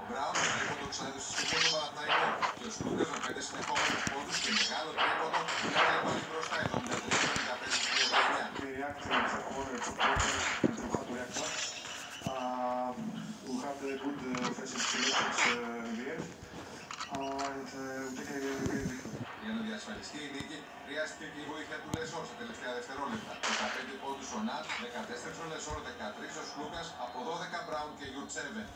Μπράουν με τρίποντο ξανέδωσε στο πόδο Παναθηναϊκό και ο Σλούκας με 5 συνεχόμενους πόντους και μεγάλο τρίποντο έβαλε πάλι μπροστά 73-75-39. The reaction is a corner supporter and we have to react back. We have the good offensive selections in the end and we take a great victory. Για να διασφαλιστεί η νίκη, χρειάστηκε και η βοήθεια του Λεσόρ στα τελευταία δευτερόλεπτα. 15 πόντους ο Νατ, 14 ο Λεσόρ, 13 ο Σλούκας, από 12 Μπράουν και Γιουρτσέβεν.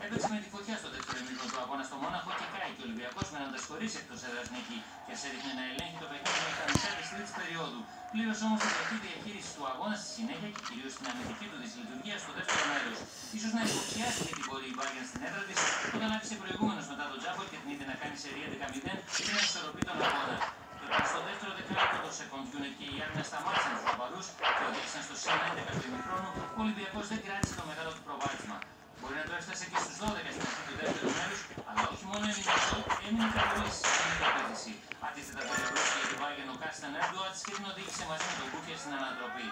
Έπαιξε με τη φωτιά στο δεύτερο ημίχρονο του αγώνα στο Μόναχο και κάηκε ο Ολυμπιακός μένοντας χωρίς εκτός έδρας νίκη και ας έδειχνε να ελέγχει το παιχνίδι μέχρι τα μισά της τρίτης περίοδου. Πλήρωσε όμως την πλατή διαχείριση του αγώνα στη συνέχεια και κυρίως την αμυντική του δυσλειτουργία στο δεύτερο μέρος. Ίσως να υποψιάστηκε την πορεία η Bayern στην έδρα της όταν άφησε προηγούμενος μετά τον Τζάμπορ και την είδε να κάνει σερί 11-0 και να ισορροπεί τον αγώνα. Στο δεύτερο δεκάλεπτο το second unit και η άμυνα σταμάτησαν τους Βαβαρούς και οδήγησαν στο συν 11 του ημιχρόνου, ο Ολυμπιακός δεν κράτησε το μεγάλο του προβάδισμα. Μπορεί να το έφτασε και στους 12 στην αρχή του δεύτερου μέρους, αλλά όχι μόνο έμεινε καθολής στην υπερπαίδηση. Αντίθετα το Λεμπρούσκι για τη Bayern ο Κάστεν Έρντουατς και την οδήγησε μαζί με τον Μπούκερ στην ανατροπή.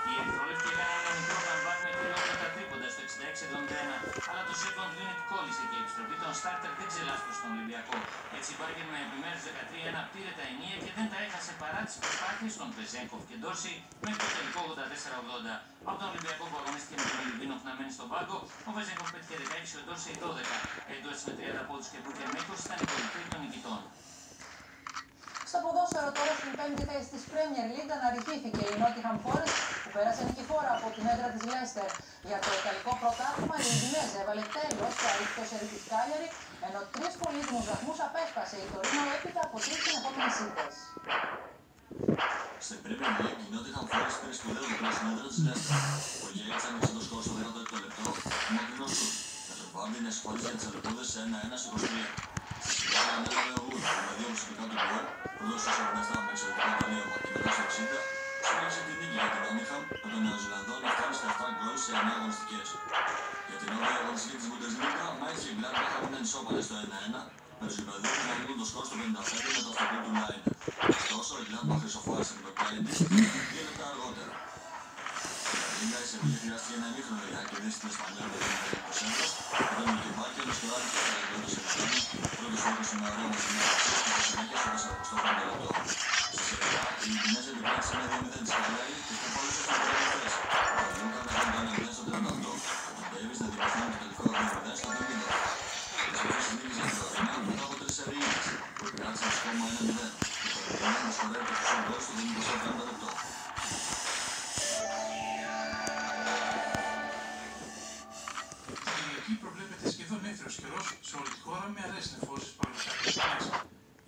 Οι Ερυθρόλευκοι έκαναν ένα μικρό comeback με κυριότητα τρίποντα στο 66-71, αλλά το second unit κόλλησε και η επιστροφή των starter δεν ξελάσπωσε στον Ολυμπιακό. Έτσι η Bayern με επιμέρους 13-1 πήρε τα ενία και δεν τα έχασε παρά τις προσπάθειες των Βεζέγκοφ και Ντόρση μέχρι το τελικό 84-80. Από τον Ολυμπιακό που αγωνίστηκε με τον Λιβίνοφ να μένει στον πάγκο, ο Βεζέγκοφ πέτυχε 16, ο Ντόρση 12. Έντουατς με 30 πόντους και Μπούκερ με 20 ήταν η κορυφή των νικητών. Στο ποδόσφαιρο τώρα στην 5η θέση της Premier League αναρριχήθηκε η Nottingham Forest που πέρασε νικηφόρα από την έδρα της Leicester. Για το ιταλικό πρωτάθλημα η Udinese έβαλε τέλος στο αριθμό σερί της Cagliari, ενώ 3 πολύτιμους βαθμούς απέσπασε η Torino έπειτα από 3 συνεχόμενες ήττες. Στην Premier League η Nottingham Forest πήρε σπουδαίο διπλό στην έδρα της Leicester. Ο Yates άνοιξε το σκορ στο 16ο λεπτό, μόκρινο σουτ. Κατεβάνει είναι ασφαλής για τις αλεπούδες σε 1-1 στο 23. Στη συνέχεια ανέλαβε ο Wood με 2 προσωπικά του γκολ, που δώσε στο 47 με εξαιρετικό τελείωμα και μετά στο 60, σφύριξε την νίκη για την Nottingham με τον Νεοζηλανδό να φτάνει στα 7 γκολ σε 9 αγωνιστικές. Για την 8η αγωνιστική της Bundesliga, Mainz και Gladbach έμειναν ισόπαλες στο 1-1, με τους Γερμανούς να ανοίγουν το σκορ στο 55 με το αυτοκίνητο του Λάιν. Ωστόσο, η Gladbach ισοφάρισε με το Kennedy 2 λεπτά αργότερα. Η Σεβίλη χρειάστηκε ένα ημίχρονο για να κερδίσει την Ισπανία με 2-20 έντος, όταν η Κιμπάκια σκοράρισε το τελευταίο Σεβίλη, πρώτος φόρος στην αγώνα μας στην Αταξία και στη συνέχεια στο 45 λεπτό. Στη Σεριά, η Udinese επικράτησε με 2-0 της Cagliari και σκεφόλησε στην πρώτη θέση. Ο Λούκα να κάνει το 1-0 στο 38 και τον Ντέιβις να διπλωθεί το τελικό 2-0 στο 90. Η Σεβίλη συνήθιζε την Τωρίνο μετά από 3 σερίες που επικράτησαν σκόμμα 1-0 και το Τωρίνο να σκοράρει το χρυσό γκολ στο 40 λεπτό. Προβλέπεται σχεδόν έθριος καιρός σε όλη τη χώρα με αραιές νεφώσεις παρουσιάζοντας στιγμές.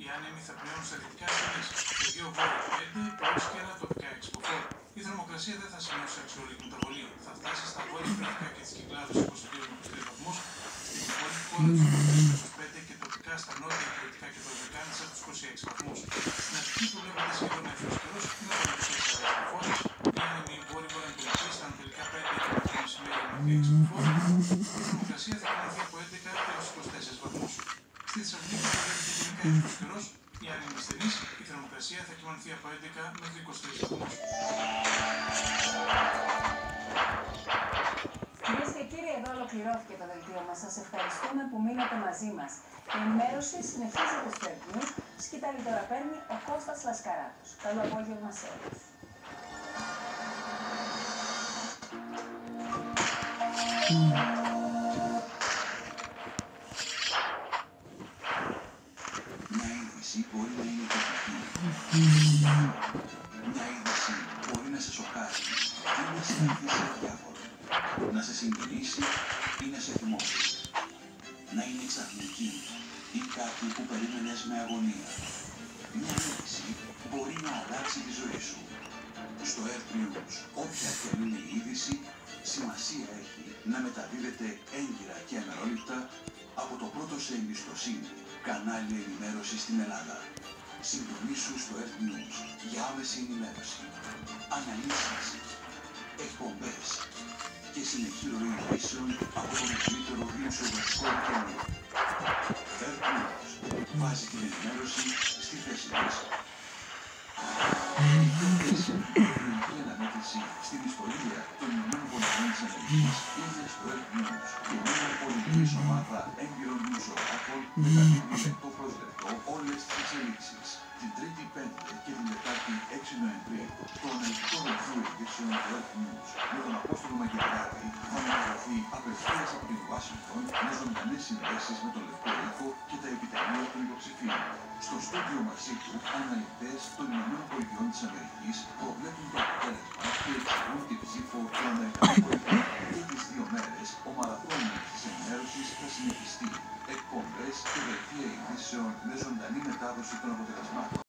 Οι άνεμοι θα πνέουν στα δυτικά στιγμές, σε 2 βόρεια 5 έως και ένα τοπικά εξποφόρα. Η θερμοκρασία δεν θα σημειώσει αξιόλογη μεταβολή. Θα φτάσει στα βόρεια Κρητικά και τις Κυκλάδες 22-23 βαθμούς, στην υπόλοιπη χώρα τους 5 και τοπικά στα νότια Κρητικά και το Βεκάνησα τους 26 βαθμούς. Στην Αττική προβλέπεται σχεδόν έθριος καιρός με τοπικές αραιές νεφώσεις. Οι άνεμοι βόρεια-βορειοανατολικοί στα ανατολικά 5 και το μεσημέρι με εξποφόρα. Η θερμοκρασία θα κινηθεί από 11 έως 24 βαθμούς. Στη Θεσσαλονίκη προβλέπεται γενικά έθριος καιρός, οι άνεμοι στενείς, η θερμοκρασία θα κυμανθεί από 11 μέχρι 23 βαθμούς. Κυρίες και κύριοι, εδώ ολοκληρώθηκε το δελτίο μας. Σας ευχαριστούμε που μείνατε μαζί μας. Η ενημέρωση συνεχίζεται στο Earth. Σκητάλη τώρα παίρνει ο Κώστας Λασκαράτος. Καλό απόγευμα σε όλους. Μια είδηση μπορεί να είναι θετική. Μια είδηση μπορεί να σε σοκάρει ή να σε αφήσει αδιάφορο. Να σε συγκινήσει ή να σε θυμώσει. Να είναι ξαφνική ή κάτι που περίμενες με αγωνία. Μια είδηση μπορεί να αλλάξει τη ζωή σου. Στο Earth News, όποια και αν είναι η είδηση, σημασία έχει να μεταδίδεται έγκυρα και αμερόληπτα από το πρώτο σε εμπιστοσύνη κανάλι ενημέρωση στην Ελλάδα. Συντονίσου στο Earth News για άμεση ενημέρωση, αναλύσεις, εκπομπές και συνεχή ροή ειδήσεων από το μεγαλύτερο δημοσιογραφικό κέντρο. Earth News βάζει την ενημέρωση στη θέση της. Η πιο κρίσιμη αναμέτρηση στην ιστορία των ΗΠΑ είναι στο Earth News και μία από με τα λεπτό προς λεπτό όλες τις εξελίξεις. Την 3η 5 και την 4η 6 Νοεμβρίου, το αναλυτικό δελτίο ειδήσεων του Earth News με τον Απόστολο Μαγκεντράκη θα μεταδοθεί απευθείας από την Ουάσιγκτον με ζωντανές συνδέσεις με τον Λευκό Οίκο και τα επιτελεία των υποψηφίων. Στο στούντιο μαζί του, αναλυτές των ΗΠΑ προβλέπουν το αποτέλεσμα και εξηγούν την ψήφο του Αμερικανικού πολιτικού. Και τις 2 μέρες, ο μαραθώνιος της ενημέρωσης θα συνεχιστεί. Εκπομπές και δελτία ειδήσεων με ζωντανή μετάδοση των αποτελεσμάτων.